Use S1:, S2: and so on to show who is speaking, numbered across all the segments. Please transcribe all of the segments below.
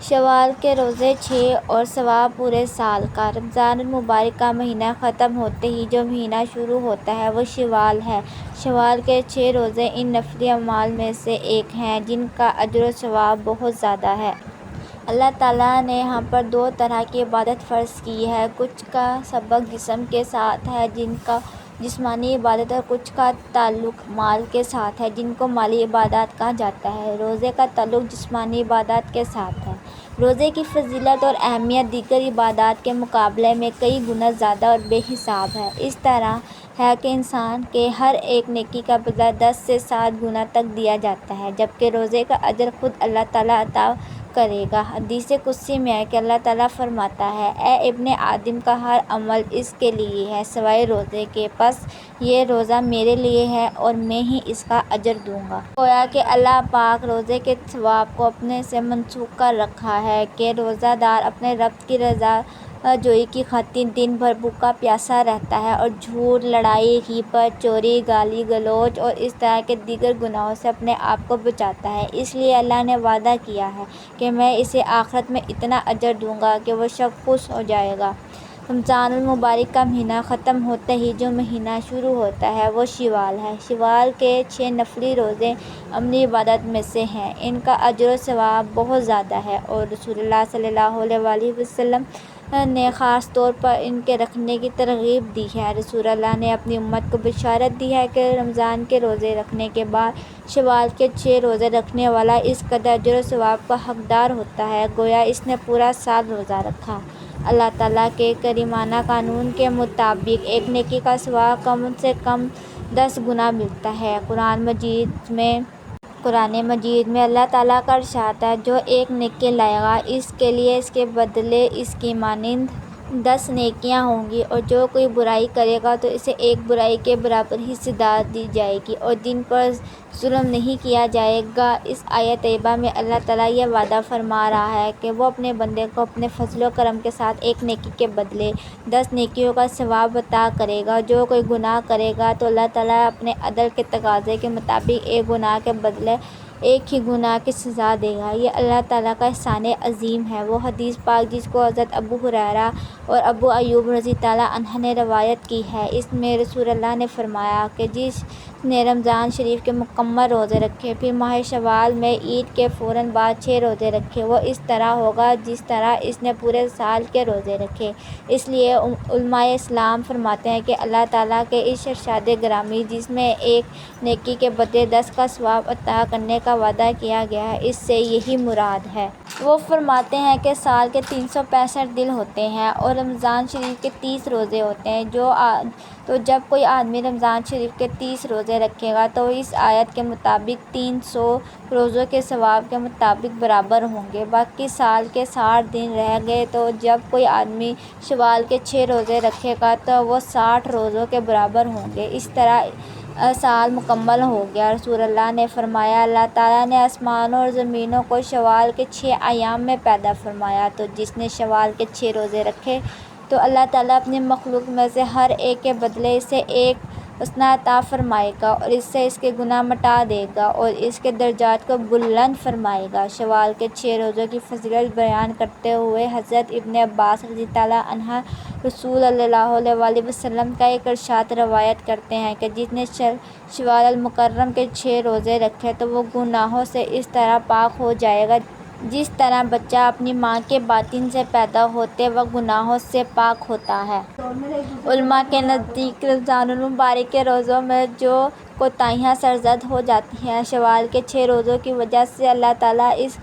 S1: شوال کے روزے 6 اور ثواب پورے سال کا۔ رمضان المبارک کا مہینہ ختم ہوتے ہی جو مہینہ شروع ہوتا ہے وہ شوال ہے۔ شوال کے 6 روزے ان نفلی اعمال میں سے ایک ہیں جن کا اجر و ثواب بہت زیادہ ہے۔ اللہ تعالیٰ نے ہم پر 2 طرح کی عبادت فرض کی ہے، کچھ کا سبق جسم کے ساتھ ہے جن کا جسمانی عبادت اور کچھ کا تعلق مال کے ساتھ ہے جن کو مالی عبادات کہا جاتا ہے۔ روزے کا تعلق جسمانی عبادات کے ساتھ ہے۔ روزے کی فضیلت اور اہمیت دیگر عبادات کے مقابلے میں کئی گنا زیادہ اور بے حساب ہے۔ اس طرح ہے کہ انسان کے ہر ایک نیکی کا بدلہ 10 سے 7 گنا تک دیا جاتا ہے، جبکہ روزے کا اجر خود اللہ تعالیٰ عطا کرے گا۔ حدیث قدسی میں ہے کہ اللہ تعالیٰ فرماتا ہے، اے ابن آدم کا ہر عمل اس کے لیے ہے سوائے روزے کے، پس یہ روزہ میرے لیے ہے اور میں ہی اس کا اجر دوں گا۔ گویا کہ اللہ پاک روزے کے ثواب کو اپنے سے منسوخ کر رکھا ہے کہ روزہ دار اپنے رب کی رضا جوئی کی خاطر دن بھر بھوکا پیاسا رہتا ہے اور جھوٹ، لڑائی، غیبت، چوری، گالی گلوچ اور اس طرح کے دیگر گناہوں سے اپنے آپ کو بچاتا ہے۔ اس لیے اللہ نے وعدہ کیا ہے کہ میں اسے آخرت میں اتنا اجر دوں گا کہ وہ شخص خوش ہو جائے گا۔ رمضان المبارک کا مہینہ ختم ہوتے ہی جو مہینہ شروع ہوتا ہے وہ شوال ہے۔ شوال کے 6 نفلی روزے عملی عبادت میں سے ہیں، ان کا اجر و ثواب بہت زیادہ ہے اور رسول اللہ صلی اللہ علیہ وسلم نے خاص طور پر ان کے رکھنے کی ترغیب دی ہے۔ رسول اللہ نے اپنی امت کو بشارت دی ہے کہ رمضان کے روزے رکھنے کے بعد شوال کے 6 روزے رکھنے والا اس قدر اجر و ثواب کا حقدار ہوتا ہے گویا اس نے پورا سال روزہ رکھا۔ اللہ تعالیٰ کے کریمانہ قانون کے مطابق ایک نیکی کا ثواب کم سے کم 10 گنا ملتا ہے۔ قرآن مجید میں اللہ تعالیٰ کا ارشاد ہے، جو ایک نیکی لائے گا اس کے لیے اس کے بدلے اس کی مانند 10 نیکیاں ہوں گی، اور جو کوئی برائی کرے گا تو اسے ایک برائی کے برابر ہی سزا دی جائے گی اور دین پر ظلم نہیں کیا جائے گا۔ اس آیت طیبہ میں اللہ تعالیٰ یہ وعدہ فرما رہا ہے کہ وہ اپنے بندے کو اپنے فضل و کرم کے ساتھ ایک نیکی کے بدلے 10 نیکیوں کا ثواب عطا کرے گا۔ جو کوئی گناہ کرے گا تو اللہ تعالیٰ اپنے عدل کے تقاضے کے مطابق ایک گناہ کے بدلے ایک ہی گناہ کی سزا دے گا۔ یہ اللہ تعالیٰ کا احسان عظیم ہے۔ وہ حدیث پاک جس کو حضرت ابو ہریرہ اور ابو ایوب رضی اللہ عنہ نے روایت کی ہے، اس میں رسول اللہ نے فرمایا کہ جس نے رمضان شریف کے مکمل روزے رکھے پھر ماہ شوال میں عید کے فوراً بعد 6 روزے رکھے، وہ اس طرح ہوگا جس طرح اس نے پورے سال کے روزے رکھے۔ اس لیے علماء اسلام فرماتے ہیں کہ اللہ تعالیٰ کے اس ارشاد گرامی جس میں ایک نیکی کے بدلے 10 کا ثواب عطا کرنے کا وعدہ کیا گیا ہے، اس سے یہی مراد ہے۔ وہ فرماتے ہیں کہ سال کے 365 دن ہوتے ہیں اور رمضان شریف کے 30 روزے ہوتے ہیں، تو جب کوئی آدمی رمضان شریف کے 30 روزے رکھے گا تو اس آیت کے مطابق 300 روزوں کے ثواب کے مطابق برابر ہوں گے۔ باقی سال کے 60 دن رہ گئے تو جب کوئی آدمی شوال کے 6 روزے رکھے گا تو وہ 60 روزوں کے برابر ہوں گے۔ اس طرح سال مکمل ہو گیا۔ رسول اللہ نے فرمایا، اللہ تعالیٰ نے آسمانوں اور زمینوں کو شوال کے 6 ایام میں پیدا فرمایا، تو جس نے شوال کے 6 روزے رکھے تو اللہ تعالیٰ اپنی مخلوق میں سے ہر ایک کے بدلے اسے ایک حسنہ عطا فرمائے گا اور اس سے اس کے گناہ مٹا دے گا اور اس کے درجات کو بلند فرمائے گا۔ شوال کے 6 روزوں کی فضیلت بیان کرتے ہوئے حضرت ابن عباس رضی اللہ عنہ رسول اللہ علیہ وسلم کا ایک ارشاد روایت کرتے ہیں کہ جس نے شوال المکرم کے 6 روزے رکھے تو وہ گناہوں سے اس طرح پاک ہو جائے گا جس طرح بچہ اپنی ماں کے باطن سے پیدا ہوتے وقت گناہوں سے پاک ہوتا ہے۔ علماء کے نزدیک رمضان المبارک کے روزوں میں جو کوتاہیاں سرزد ہو جاتی ہیں، شوال کے 6 روزوں کی وجہ سے اللہ تعالیٰ اس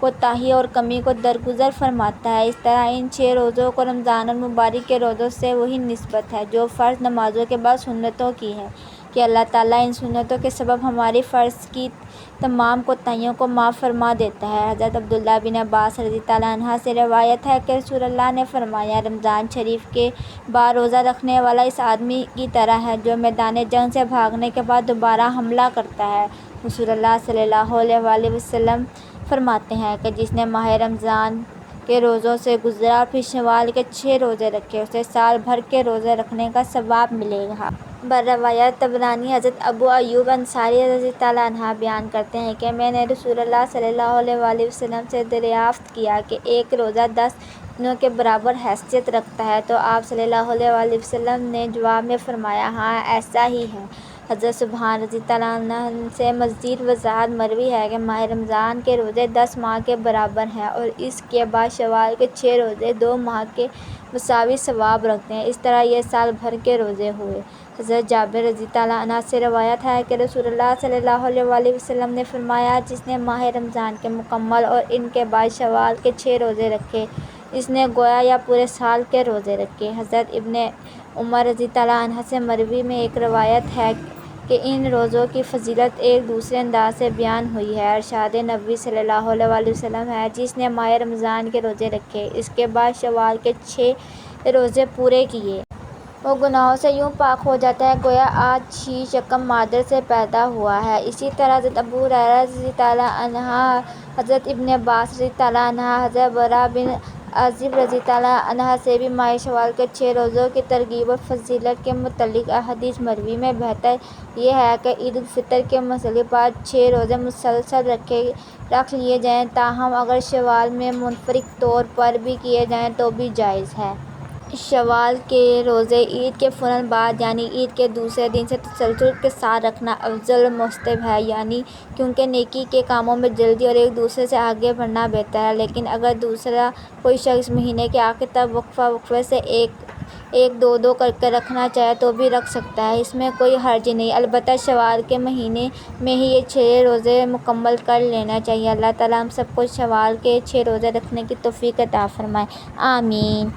S1: کوتاہی اور کمی کو درگزر فرماتا ہے۔ اس طرح ان 6 روزوں کو رمضان المبارک کے روزوں سے وہی نسبت ہے جو فرض نمازوں کے بعد سنتوں کی ہے کہ اللہ تعالیٰ ان سنتوں کے سبب ہماری فرض کی تمام کوتاہیوں کو معاف فرما دیتا ہے۔ حضرت عبداللہ بن عباس رضی اللہ عنہ سے روایت ہے کہ رسول اللہ نے فرمایا، رمضان شریف کے بعد روزہ رکھنے والا اس آدمی کی طرح ہے جو میدان جنگ سے بھاگنے کے بعد دوبارہ حملہ کرتا ہے۔ رسول اللہ صلی اللہ علیہ وسلم فرماتے ہیں کہ جس نے ماہ رمضان کے روزوں سے گزرا پھر شوال کے 6 روزے رکھے اسے سال بھر کے روزے رکھنے کا ثواب ملے گا۔ بروایت طبرانی حضرت ابو ایوب انصاری رضی اللہ عنہ بیان کرتے ہیں کہ میں نے رسول اللہ صلی اللہ علیہ وآلہ وسلم سے دریافت کیا کہ ایک روزہ 10 دنوں کے برابر حیثیت رکھتا ہے تو آپ صلی اللہ علیہ وآلہ وسلم نے جواب میں فرمایا ہاں ایسا ہی ہے۔ حضرت سبحان رضی اللہ عنہ سے مزید وضاحت مروی ہے کہ ماہ رمضان کے روزے 10 ماہ کے برابر ہیں اور اس کے بعد شوال کے 6 روزے 2 ماہ کے مساوی ثواب رکھتے ہیں، اس طرح یہ سال بھر کے روزے ہوئے۔ حضرت جابر رضی اللہ عنہ سے روایت ہے کہ رسول اللہ صلی اللہ علیہ وآلہ وسلم نے فرمایا جس نے ماہ رمضان کے مکمل اور ان کے بعد شوال کے 6 روزے رکھے اس نے گویا یا پورے سال کے روزے رکھے۔ حضرت ابن عمر رضی اللہ عنہ سے مروی میں ایک روایت ہے کہ ان روزوں کی فضیلت ایک دوسرے انداز سے بیان ہوئی ہے۔ ارشاد نبوی صلی اللہ علیہ وآلہ وسلم ہے جس نے ماہ رمضان کے روزے رکھے اس کے بعد شوال کے 6 روزے پورے کیے وہ گناہوں سے یوں پاک ہو جاتا ہے گویا آج ہی یکم مادر سے پیدا ہوا ہے۔ اسی طرح حضرت ابو ہریرہ رضی اللہ عنہ، حضرت ابن عباس رضی اللہ عنہ، حضرت براء بن عازب رضی اللہ عنہ سے بھی ماہ شوال کے 6 روزوں کی ترغیب اور فضیلت کے متعلق احادیث مروی میں بہتر یہ ہے کہ عید الفطر کے مسئلے پر 6 روزے مسلسل رکھ لیے جائیں، تاہم اگر شوال میں منفرد طور پر بھی کیے جائیں تو بھی جائز ہے۔ شوال کے روزے عید کے فوراً بعد یعنی عید کے دوسرے دن سے تسلسل کے ساتھ رکھنا افضل و مستحب ہے، یعنی کیونکہ نیکی کے کاموں میں جلدی اور ایک دوسرے سے آگے بڑھنا بہتر ہے، لیکن اگر دوسرا کوئی شخص مہینے کے آخر تک وقفے سے ایک دو کر کے رکھنا چاہے تو بھی رکھ سکتا ہے، اس میں کوئی حرج نہیں، البتہ شوال کے مہینے میں ہی یہ 6 روزے مکمل کر لینا چاہیے۔ اللہ تعالیٰ ہم سب کو شوال کے 6 روزے رکھنے کی توفیق عطا فرمائے، آمین۔